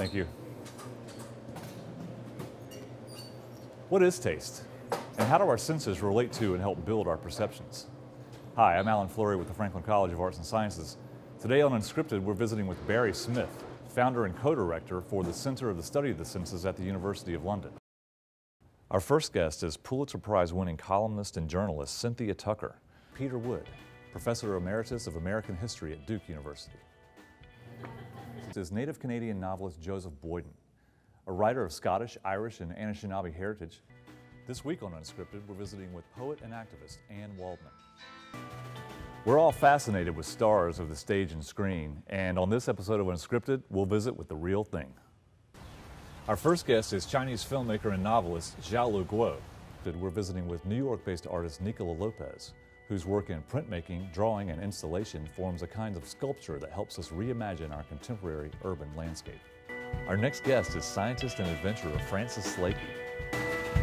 Thank you. What is taste? And how do our senses relate to and help build our perceptions? Hi, I'm Alan Flurry with the Franklin College of Arts and Sciences. Today on Unscripted, we're visiting with Barry Smith, founder and co-director for the Center of the Study of the Senses at the University of London. Our first guest is Pulitzer Prize-winning columnist and journalist Cynthia Tucker. Peter Wood, Professor Emeritus of American History at Duke University. This is native Canadian novelist Joseph Boyden, a writer of Scottish, Irish, and Anishinaabe heritage. This week on Unscripted, we're visiting with poet and activist Anne Waldman. We're all fascinated with stars of the stage and screen, and on this episode of Unscripted, we'll visit with the real thing. Our first guest is Chinese filmmaker and novelist Xiaolu Guo. We're visiting with New York-based artist Nicola Lopez, whose work in printmaking, drawing, and installation forms a kind of sculpture that helps us reimagine our contemporary urban landscape. Our next guest is scientist and adventurer Francis Slakey.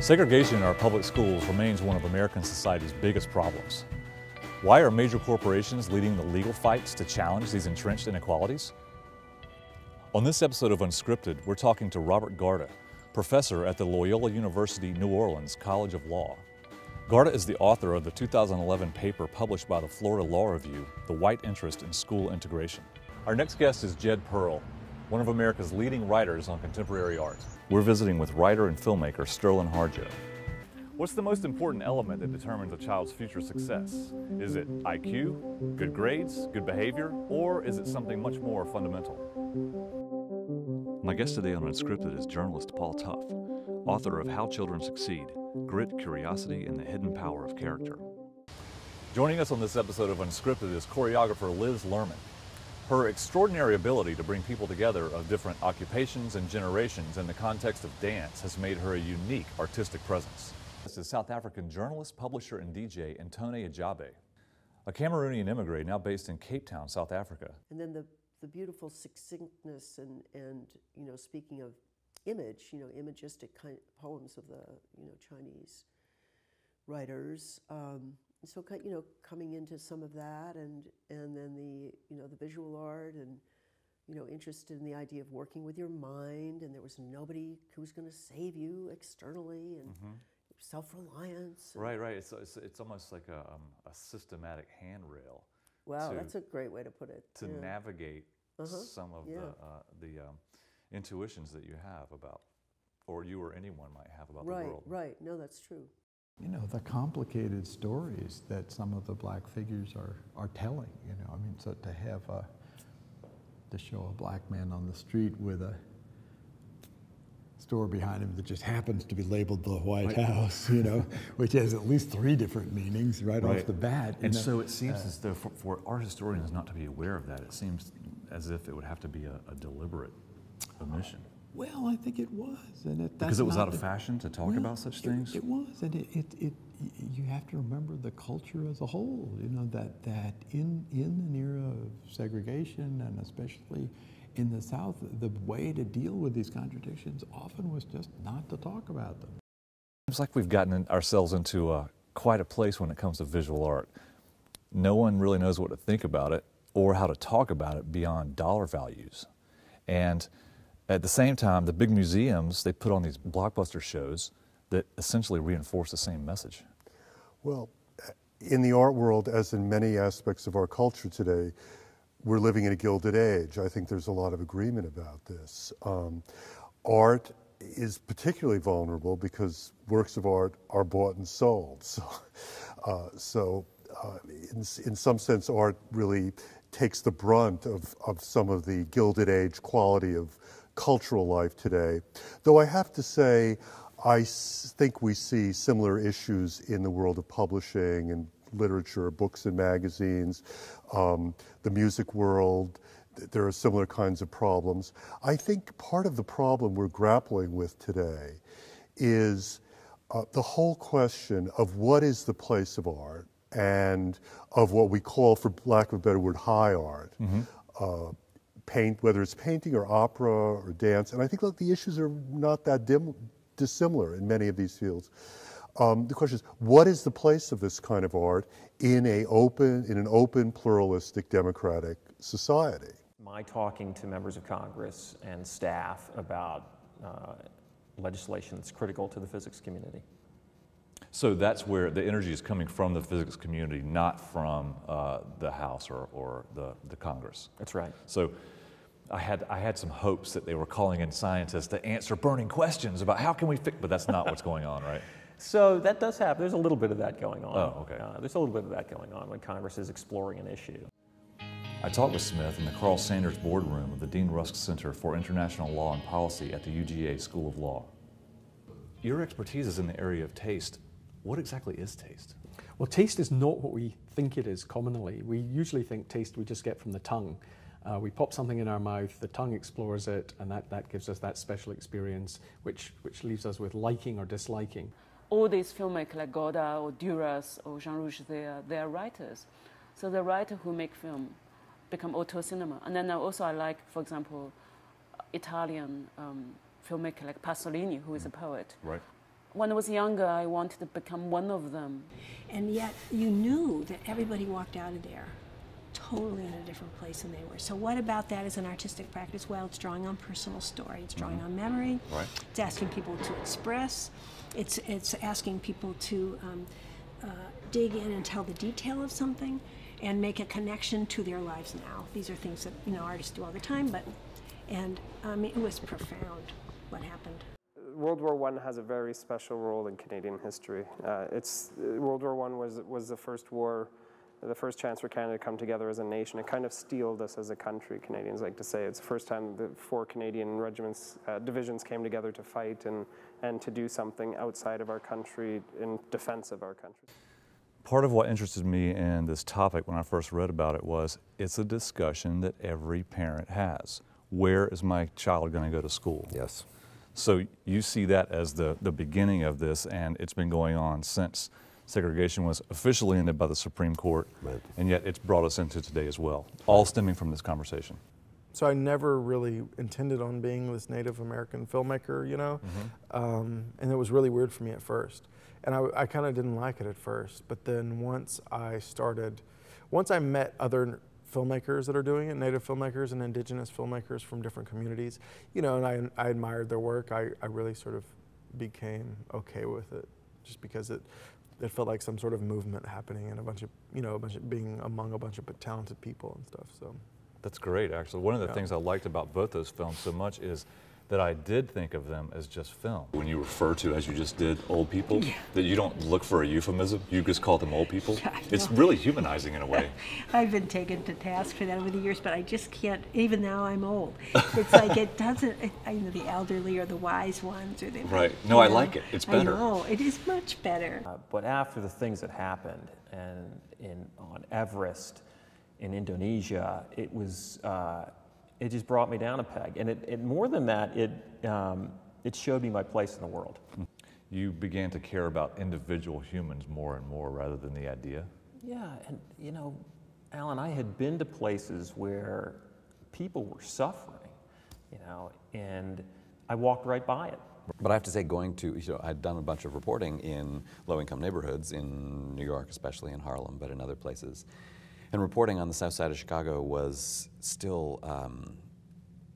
Segregation in our public schools remains one of American society's biggest problems. Why are major corporations leading the legal fights to challenge these entrenched inequalities? On this episode of Unscripted, we're talking to Robert Garda, professor at the Loyola University New Orleans College of Law. Garda is the author of the 2011 paper published by the Florida Law Review, The White Interest in School Integration. Our next guest is Jed Pearl, one of America's leading writers on contemporary art. We're visiting with writer and filmmaker Sterling Harjo. What's the most important element that determines a child's future success? Is it IQ, good grades, good behavior, or is it something much more fundamental? My guest today on Unscripted is journalist Paul Tough, author of How Children Succeed, Grit, Curiosity, and the Hidden Power of Character. Joining us on this episode of Unscripted is choreographer Liz Lerman. Her extraordinary ability to bring people together of different occupations and generations in the context of dance has made her a unique artistic presence. This is South African journalist, publisher, and DJ Ntone Ajabe, a Cameroonian immigrant now based in Cape Town, South Africa. And then the beautiful succinctness and you know, speaking of image, you know, imagistic kind of poems of the, you know, Chinese writers. So, you know, coming into some of that, and then the, you know, the visual art, and, you know, interested in the idea of working with your mind, and there was nobody who was going to save you externally, and self-reliance. Right. It's almost like a systematic handrail. Wow, that's a great way to put it. To navigate some of the intuitions that you have about, or you or anyone might have about the world. Right, no, that's true. You know, the complicated stories that some of the black figures are telling, you know, I mean, so to have to show a black man on the street with a store behind him that just happens to be labeled the White House, you know, which has at least 3 different meanings right off the bat. And so it seems as though for art historians not to be aware of that, it seems as if it would have to be a deliberate omission. Well, I think it was, and because it was out of fashion to talk about such things. It was, and you have to remember the culture as a whole. You know that in an era of segregation, and especially in the South, the way to deal with these contradictions often was just not to talk about them. It's like we've gotten ourselves into quite a place when it comes to visual art. No one really knows what to think about it or how to talk about it beyond dollar values. And at the same time, the big museums, they put on these blockbuster shows that essentially reinforce the same message. Well, in the art world, as in many aspects of our culture today, we're living in a gilded age. I think there's a lot of agreement about this. Art is particularly vulnerable because works of art are bought and sold. So, in some sense, art really takes the brunt of some of the gilded age quality of cultural life today. Though I have to say, I think we see similar issues in the world of publishing and literature, books and magazines, the music world. There are similar kinds of problems. I think part of the problem we're grappling with today is the whole question of what is the place of art and of what we call, for lack of a better word, high art. Whether it's painting or opera or dance, and I think the issues are not that dissimilar in many of these fields. The question is, what is the place of this kind of art in an open, pluralistic, democratic society? my talking to members of Congress and staff about legislation that's critical to the physics community. So that's where the energy is coming from, the physics community, not from the House or the Congress. That's right. So I had some hopes that they were calling in scientists to answer burning questions about how can we fix, but that's not what's going on, right? So that does happen. There's a little bit of that going on. Oh, okay. There's a little bit of that going on when Congress is exploring an issue. I talked with Smith in the Carl Sanders boardroom of the Dean Rusk Center for International Law and Policy at the UGA School of Law. Your expertise is in the area of taste. What exactly is taste? Well, taste is not what we think it is commonly. We usually think taste we just get from the tongue. We pop something in our mouth, the tongue explores it, and that gives us that special experience, which leaves us with liking or disliking. All these filmmakers like Godard or Duras or Jean Rouge, they are writers. So the writer who make film become auteur cinema. And then also I like, for example, Italian filmmaker like Pasolini, who is a poet. Right. When I was younger, I wanted to become one of them. And yet you knew that everybody walked out of there totally in a different place than they were. So what about that as an artistic practice? Well, it's drawing on personal story. It's drawing on memory. Right. It's asking people to express. It's asking people to dig in and tell the detail of something and make a connection to their lives now. These are things that artists do all the time, and it was profound what happened. World War I has a very special role in Canadian history. World War I was the first war, the first chance for Canada to come together as a nation. It kind of steeled us as a country, Canadians like to say. It's the first time the 4 Canadian regiments, divisions came together to fight and to do something outside of our country in defense of our country. Part of what interested me in this topic when I first read about it was it's a discussion that every parent has. Where is my child going to go to school? Yes. So you see that as the beginning of this, and it's been going on since segregation was officially ended by the Supreme Court, right. And yet it's brought us into today as well, all stemming from this conversation. So I never really intended on being this Native American filmmaker, and it was really weird for me at first. And I kind of didn't like it at first, but then once I met other filmmakers that are doing it, Native filmmakers and Indigenous filmmakers from different communities, and I admired their work, I really sort of became okay with it, just because it felt like some sort of movement happening and a bunch of being among a bunch of talented people and stuff. So that's great, actually. One of the things I liked about both those films so much is that I did think of them as just film. When you refer to, as you just did, old people, that you don't look for a euphemism, you just call them old people. It's really humanizing in a way. I've been taken to task for that over the years, but I just can't, even now I'm old. It's like it doesn't, the elderly or the wise ones. Or the, right. No, I like it. It's better. I know, it is much better. But after the things that happened on Everest, in Indonesia, it was, it just brought me down a peg. And it more than that, it showed me my place in the world. You began to care about individual humans more and more rather than the idea? Yeah, and Alan, I had been to places where people were suffering, and I walked right by it. But I have to say, I'd done a bunch of reporting in low-income neighborhoods, in New York, especially in Harlem, but in other places. And reporting on the south side of Chicago was still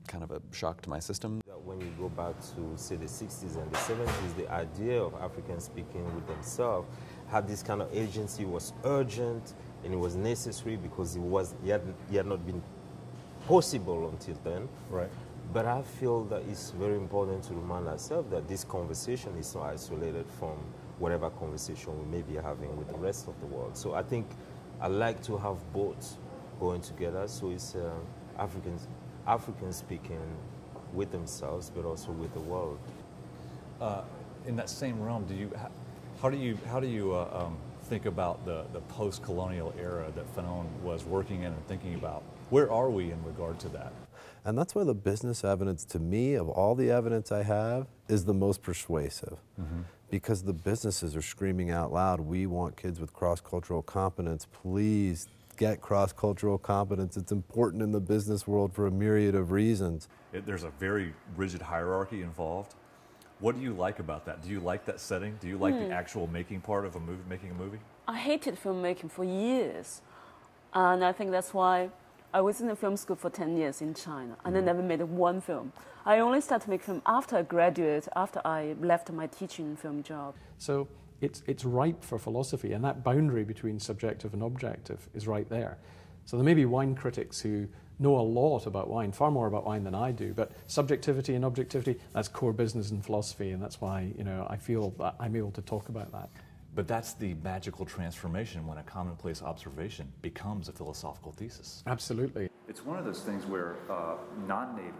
kind of a shock to my system. When you go back to, say, the 60s and the 70s, the idea of Africans speaking with themselves had this kind of agency, was urgent, and it was necessary because it had not been possible until then. Right. But I feel that it's very important to remind ourselves that this conversation is not isolated from whatever conversation we may be having with the rest of the world. So I think I like to have both going together, so it's Africans speaking with themselves, but also with the world. In that same realm, how do you think about the post-colonial era that Fanon was working in and thinking about? Where are we in regard to that? And that's why the business evidence, to me, of all the evidence I have, is the most persuasive. Mm-hmm. Because the businesses are screaming out loud, we want kids with cross-cultural competence. Please get cross-cultural competence. It's important in the business world for a myriad of reasons. There's a very rigid hierarchy involved. What do you like about that? Do you like that setting? Do you like the actual making part of making a movie? I hated filmmaking for years. And I think that's why I was in the film school for 10 years in China, and I never made one film. I only started to make film after I graduated, after I left my teaching film job. So it's ripe for philosophy, and that boundary between subjective and objective is right there. So there may be wine critics who know a lot about wine, far more about wine than I do, but subjectivity and objectivity, that's core business and philosophy, and that's why, you know, I feel that I'm able to talk about that. But that's the magical transformation when a commonplace observation becomes a philosophical thesis. Absolutely. It's one of those things where non-native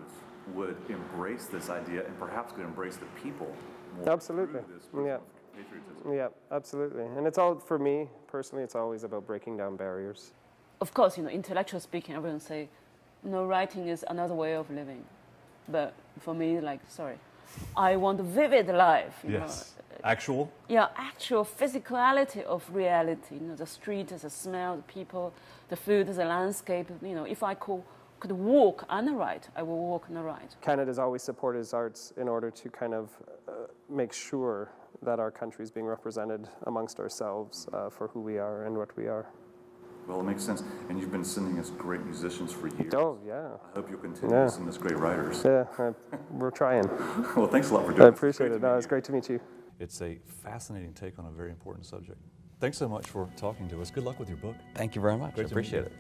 would embrace this idea and perhaps could embrace the people more. Absolutely. Yeah. Yeah, absolutely. And it's all, for me personally, it's always about breaking down barriers. Of course, you know, intellectually speaking, everyone say, you know, writing is another way of living. But for me, like, sorry, I want a vivid life. You know. Actual? Yeah, actual physicality of reality. You know, the street, the smell, the people, the food, the landscape. You know, if I could walk and write, I will walk and write. Canada's always supported its arts in order to kind of make sure that our country is being represented amongst ourselves for who we are and what we are. Well, it makes sense. And you've been sending us great musicians for years. Oh, yeah. I hope you'll continue to send us great writers. Yeah, we're trying. Well, thanks a lot for doing it. I appreciate it. No, it's great to meet you. It's a fascinating take on a very important subject. Thanks so much for talking to us. Good luck with your book. Thank you very much. Great I appreciate it.